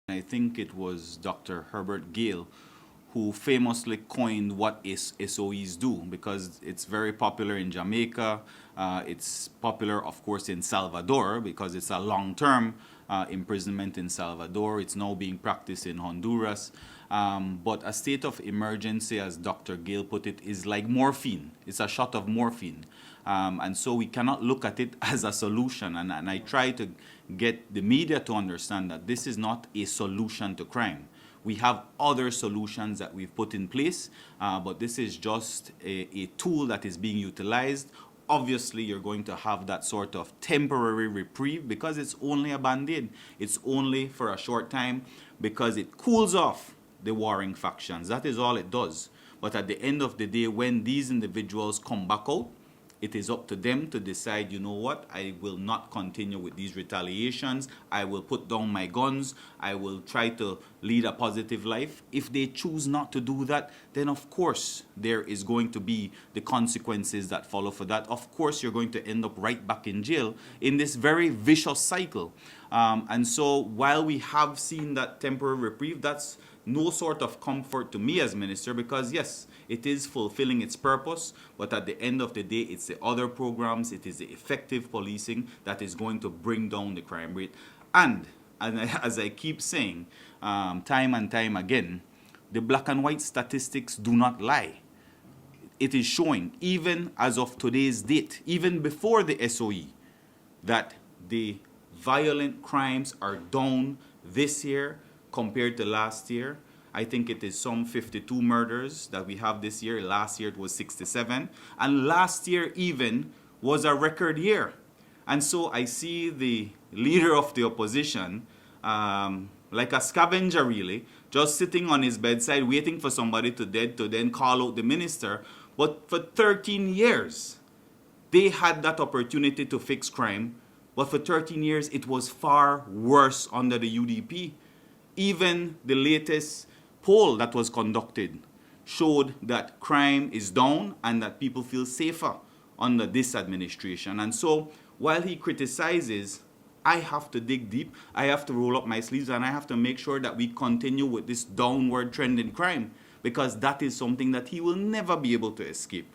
I think it was Dr. Herbert Gale who famously coined what SOEs do, because it's very popular in Jamaica. It's popular, of course, in Salvador because it's a long-term imprisonment in Salvador. It's now being practiced in Honduras. But a state of emergency, as Dr. Gale put it, is like morphine. It's a shot of morphine. And so we cannot look at it as a solution. And I try to get the media to understand that this is not a solution to crime. We have other solutions that we've put in place, but this is just a tool that is being utilized. Obviously, you're going to have that sort of temporary reprieve because it's only a band-aid. It's only for a short time because it cools off the warring factions. That is all it does. But at the end of the day, when these individuals come back out, it is up to them to decide, you know what, I will not continue with these retaliations. I will put down my guns. I will try to lead a positive life. If they choose not to do that, then of course there is going to be the consequences that follow for that. Of course, you're going to end up right back in jail in this very vicious cycle. And so while we have seen that temporary reprieve, that's no sort of comfort to me as minister, because yes, it is fulfilling its purpose, but at the end of the day, it's the other programs, it is the effective policing that is going to bring down the crime rate. And as I keep saying time and time again, the black and white statistics do not lie. It is showing, even as of today's date, even before the S.O.E, that the violent crimes are down this year compared to last year. I think it is some 52 murders that we have this year. Last year it was 67. And last year even was a record year. And so I see the leader of the opposition like a scavenger really, just sitting on his bedside waiting for somebody to dead to then call out the minister. But for 13 years, they had that opportunity to fix crime. But for 13 years, it was far worse under the UDP. Even the latest poll that was conducted showed that crime is down and that people feel safer under this administration. And so while he criticizes, I have to dig deep, I have to roll up my sleeves, and I have to make sure that we continue with this downward trend in crime, because that is something that he will never be able to escape.